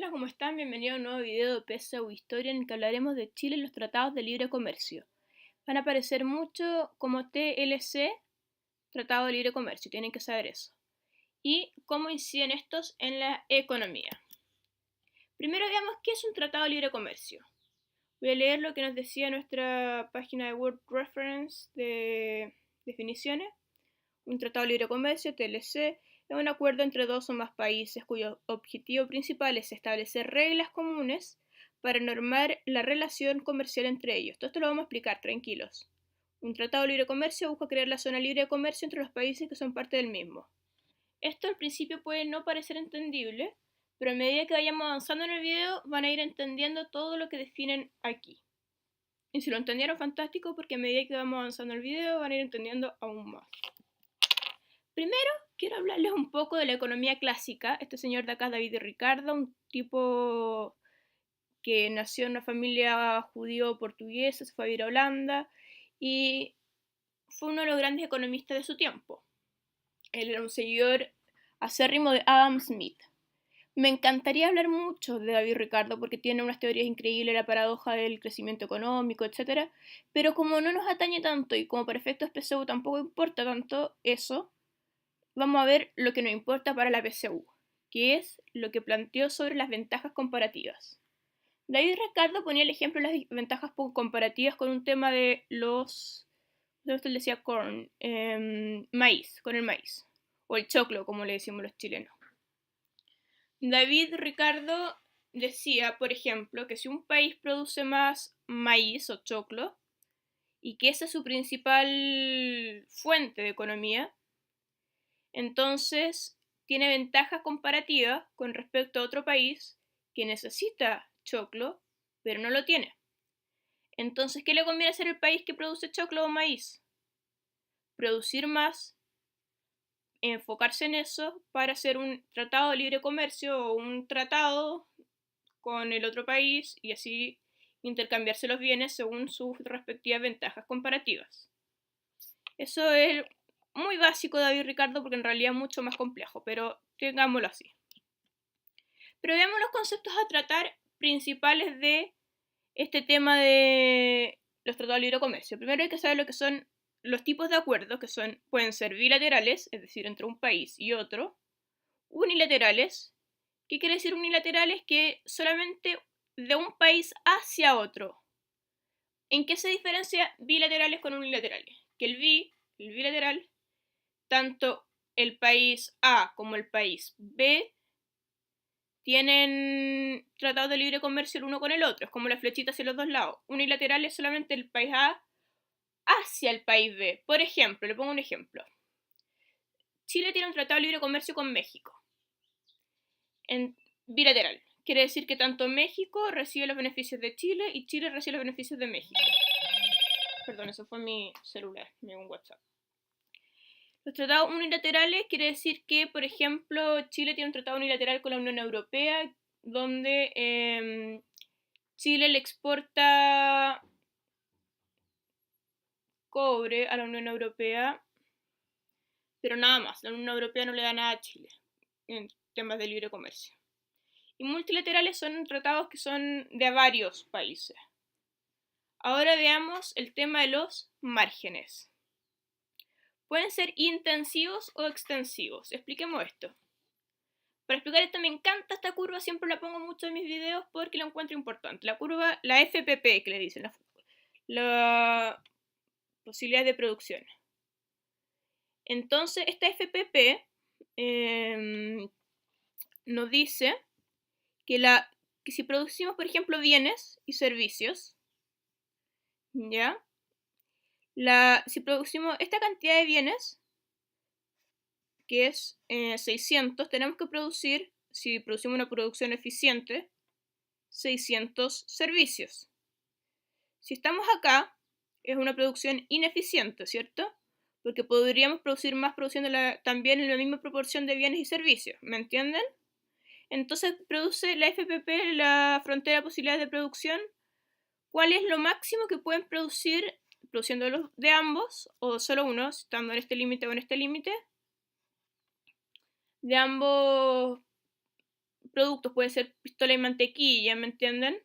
Hola, ¿cómo están? Bienvenidos a un nuevo video de PSU Historia en el que hablaremos de Chile y los tratados de libre comercio. Van a aparecer mucho como TLC, Tratado de Libre Comercio, tienen que saber eso. Y cómo inciden estos en la economía. Primero veamos qué es un Tratado de Libre Comercio. Voy a leer lo que nos decía nuestra página de Word Reference de definiciones. Un Tratado de Libre Comercio, TLC, es un acuerdo entre dos o más países cuyo objetivo principal es establecer reglas comunes para normar la relación comercial entre ellos. Todo esto lo vamos a explicar, tranquilos. Un tratado de libre comercio busca crear la zona libre de comercio entre los países que son parte del mismo. Esto al principio puede no parecer entendible, pero a medida que vayamos avanzando en el video van a ir entendiendo todo lo que definen aquí. Y si lo entendieron, fantástico, porque a medida que vamos avanzando en el video van a ir entendiendo aún más. Primero, quiero hablarles un poco de la economía clásica. Este señor de acá, David Ricardo, un tipo que nació en una familia judío-portuguesa, se fue a vivir a Holanda y fue uno de los grandes economistas de su tiempo. Él era un seguidor acérrimo de Adam Smith. Me encantaría hablar mucho de David Ricardo porque tiene unas teorías increíbles, la paradoja del crecimiento económico, etc. Pero como no nos atañe tanto y como para efectos PSU tampoco importa tanto eso, vamos a ver lo que nos importa para la PSU, que es lo que planteó sobre las ventajas comparativas. David Ricardo ponía el ejemplo de las ventajas comparativas con un tema de los, él decía corn, maíz, con el maíz, o el choclo, como le decimos los chilenos. David Ricardo decía, por ejemplo, que si un país produce más maíz o choclo, y que esa es su principal fuente de economía, entonces tiene ventajas comparativas con respecto a otro país que necesita choclo, pero no lo tiene. Entonces, ¿qué le conviene hacer al país que produce choclo o maíz? Producir más, enfocarse en eso para hacer un tratado de libre comercio o un tratado con el otro país y así intercambiarse los bienes según sus respectivas ventajas comparativas. Eso es muy básico, David Ricardo, porque en realidad es mucho más complejo, pero tengámoslo así. Pero veamos los conceptos a tratar principales de este tema de los tratados de libre comercio. Primero hay que saber lo que son los tipos de acuerdos, que pueden ser bilaterales, es decir, entre un país y otro, unilaterales. ¿Qué quiere decir unilaterales? Que solamente de un país hacia otro. ¿En qué se diferencia bilaterales con unilaterales? Que el bilateral, tanto el país A como el país B tienen tratados de libre comercio el uno con el otro, es como la flechita hacia los dos lados. Unilateral es solamente el país A hacia el país B. Por ejemplo, le pongo un ejemplo. Chile tiene un tratado de libre comercio con México. En bilateral. Quiere decir que tanto México recibe los beneficios de Chile y Chile recibe los beneficios de México. Perdón, eso fue mi celular, mi WhatsApp. Los tratados unilaterales quiere decir que, por ejemplo, Chile tiene un tratado unilateral con la Unión Europea donde Chile le exporta cobre a la Unión Europea, pero nada más. La Unión Europea no le da nada a Chile en temas de libre comercio. Y multilaterales son tratados que son de varios países. Ahora veamos el tema de los márgenes. Pueden ser intensivos o extensivos. Expliquemos esto. Para explicar esto me encanta esta curva, siempre la pongo mucho en mis videos porque la encuentro importante. La curva, la FPP que le dicen, la posibilidad de producción. Entonces, esta FPP nos dice que si producimos, por ejemplo, bienes y servicios, ¿ya? Si producimos esta cantidad de bienes, que es 600, tenemos que producir, si producimos una producción eficiente, 600 servicios. Si estamos acá, es una producción ineficiente, ¿cierto? Porque podríamos producir más produciendo también en la misma proporción de bienes y servicios, ¿me entienden? Entonces produce la FPP, la frontera de posibilidades de producción, cuál es lo máximo que pueden producir produciendo de ambos, o solo uno, estando en este límite o en este límite, de ambos productos, puede ser pistola y mantequilla, ¿me entienden?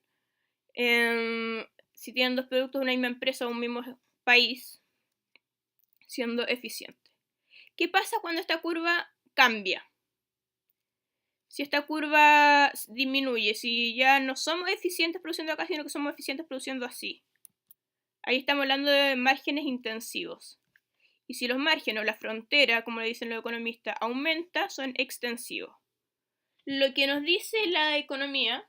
Si tienen dos productos de una misma empresa o un mismo país, siendo eficiente. ¿Qué pasa cuando esta curva cambia? Si esta curva disminuye, si ya no somos eficientes produciendo acá, sino que somos eficientes produciendo así. Ahí estamos hablando de márgenes intensivos. Y si los márgenes o la frontera, como le dicen los economistas, aumenta, son extensivos. Lo que nos dice la economía,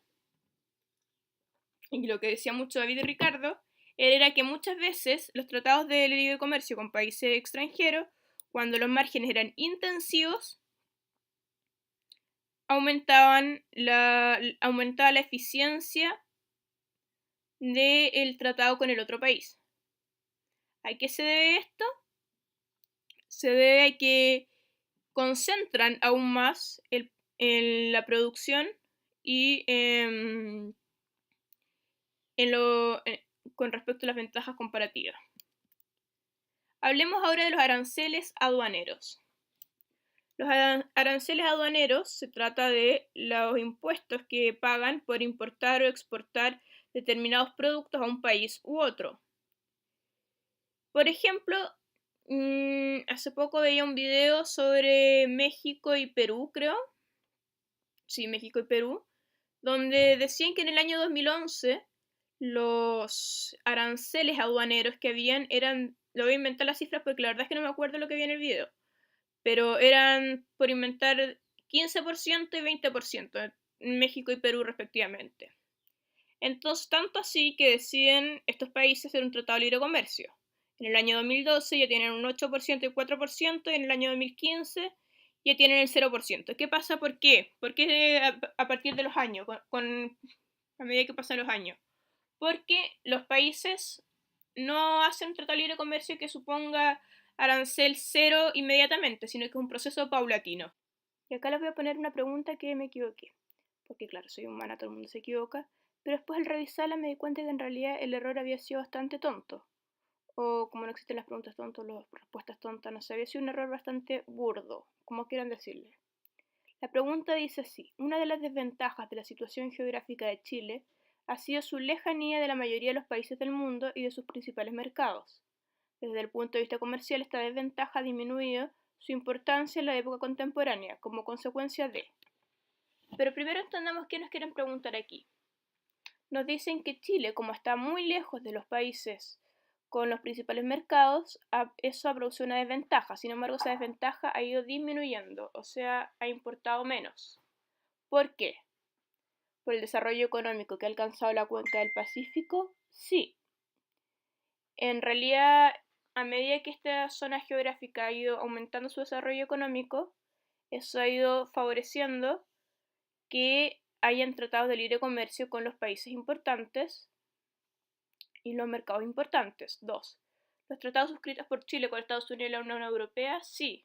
y lo que decía mucho David y Ricardo, era que muchas veces los tratados de libre comercio con países extranjeros, cuando los márgenes eran intensivos, aumentaba la eficiencia del tratado con el otro país. ¿A qué se debe esto? Se debe a que concentran aún más la producción y con respecto a las ventajas comparativas. Hablemos ahora de los aranceles aduaneros. Los aranceles aduaneros se trata de los impuestos que pagan por importar o exportar determinados productos a un país u otro. Por ejemplo, hace poco veía un video sobre México y Perú, creo. Sí, México y Perú, donde decían que en el año 2011 los aranceles aduaneros que habían eran, lo voy a inventar las cifras porque la verdad es que no me acuerdo lo que había en el video, pero eran, por inventar, 15% y 20% en México y Perú respectivamente. Entonces, tanto así que deciden estos países hacer un tratado de libre comercio. En el año 2012 ya tienen un 8% y 4%, y en el año 2015 ya tienen el 0%. ¿Qué pasa? ¿Por qué? ¿Por qué a partir de los años, a medida que pasan los años? Porque los países no hacen un tratado de libre comercio que suponga arancel cero inmediatamente, sino que es un proceso paulatino. Y acá les voy a poner una pregunta que me equivoqué. Porque claro, soy humana, todo el mundo se equivoca. Pero después al revisarla me di cuenta que en realidad el error había sido bastante tonto. O como no existen las preguntas tontas, las respuestas tontas, no sé, había sido un error bastante burdo, como quieran decirle. La pregunta dice así: una de las desventajas de la situación geográfica de Chile ha sido su lejanía de la mayoría de los países del mundo y de sus principales mercados. Desde el punto de vista comercial, esta desventaja ha disminuido su importancia en la época contemporánea, como consecuencia de... Pero primero entendamos qué nos quieren preguntar aquí. Nos dicen que Chile, como está muy lejos de los países con los principales mercados, eso ha producido una desventaja. Sin embargo, esa desventaja ha ido disminuyendo, o sea, ha importado menos. ¿Por qué? ¿Por el desarrollo económico que ha alcanzado la cuenca del Pacífico? Sí. En realidad, a medida que esta zona geográfica ha ido aumentando su desarrollo económico, eso ha ido favoreciendo que hayan tratados de libre comercio con los países importantes y los mercados importantes. 2. ¿Los tratados suscritos por Chile con Estados Unidos y la Unión Europea? Sí.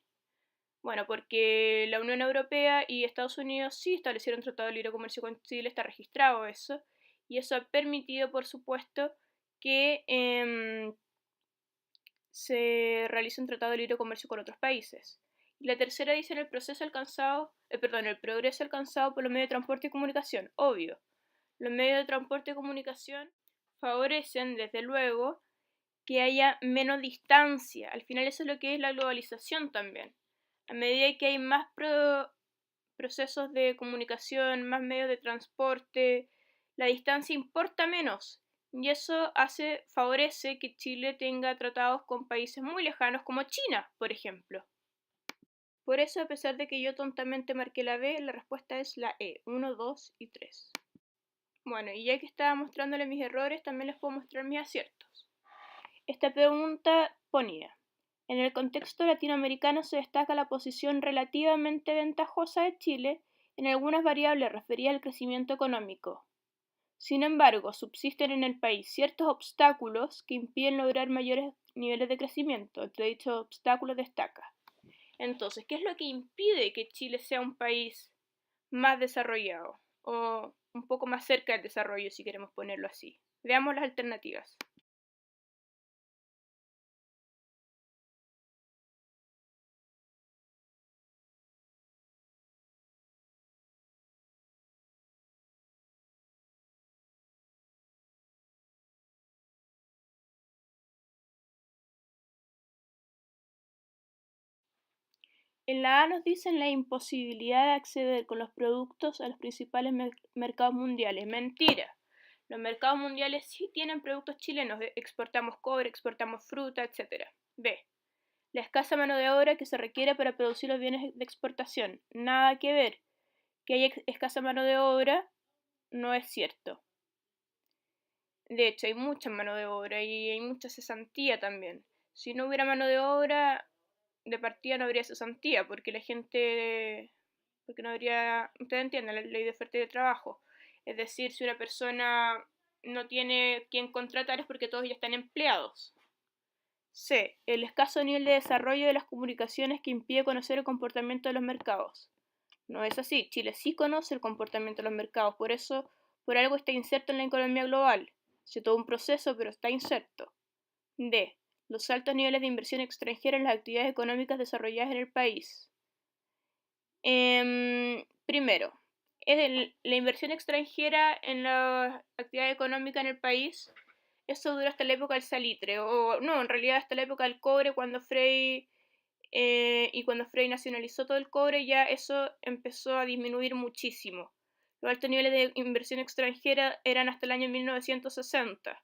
Bueno, porque la Unión Europea y Estados Unidos sí establecieron un tratado de libre comercio con Chile, está registrado eso, y eso ha permitido, por supuesto, que se realice un tratado de libre comercio con otros países. Y la tercera dice el progreso alcanzado por los medios de transporte y comunicación. Obvio, los medios de transporte y comunicación favorecen, desde luego, que haya menos distancia. Al final eso es lo que es la globalización también. A medida que hay más procesos de comunicación, más medios de transporte, la distancia importa menos. Y eso favorece que Chile tenga tratados con países muy lejanos como China, por ejemplo. Por eso, a pesar de que yo tontamente marqué la B, la respuesta es la E, 1, 2 y 3. Bueno, y ya que estaba mostrándole mis errores, también les puedo mostrar mis aciertos. Esta pregunta ponía: en el contexto latinoamericano se destaca la posición relativamente ventajosa de Chile en algunas variables referidas al crecimiento económico. Sin embargo, subsisten en el país ciertos obstáculos que impiden lograr mayores niveles de crecimiento. Entre dichos obstáculos destaca. Entonces, ¿qué es lo que impide que Chile sea un país más desarrollado? O un poco más cerca del desarrollo, si queremos ponerlo así. Veamos las alternativas. En la A nos dicen la imposibilidad de acceder con los productos a los principales mercados mundiales. Mentira. Los mercados mundiales sí tienen productos chilenos. Exportamos cobre, exportamos fruta, etc. B. La escasa mano de obra que se requiere para producir los bienes de exportación. Nada que ver. Que haya escasa mano de obra no es cierto. De hecho, hay mucha mano de obra y hay mucha cesantía también. Si no hubiera mano de obra, de partida no habría cesantía, porque la gente, porque no habría, ustedes entienden, la ley de oferta y de trabajo. Es decir, si una persona no tiene quien contratar es porque todos ya están empleados. C. El escaso nivel de desarrollo de las comunicaciones que impide conocer el comportamiento de los mercados. No es así. Chile sí conoce el comportamiento de los mercados, por eso, por algo está inserto en la economía global. Es todo un proceso, pero está inserto. D. Los altos niveles de inversión extranjera en las actividades económicas desarrolladas en el país. Primero, la inversión extranjera en la actividad económica en el país, eso duró hasta la época del salitre, o no, en realidad hasta la época del cobre, cuando Frei nacionalizó todo el cobre, ya eso empezó a disminuir muchísimo. Los altos niveles de inversión extranjera eran hasta el año 1960.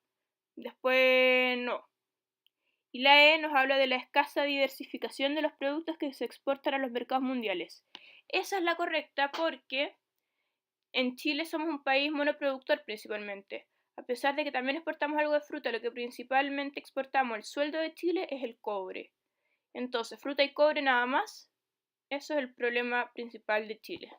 Después no. Y la E nos habla de la escasa diversificación de los productos que se exportan a los mercados mundiales. Esa es la correcta porque en Chile somos un país monoproductor principalmente. A pesar de que también exportamos algo de fruta, lo que principalmente exportamos, el sueldo de Chile, es el cobre. Entonces, fruta y cobre nada más, eso es el problema principal de Chile.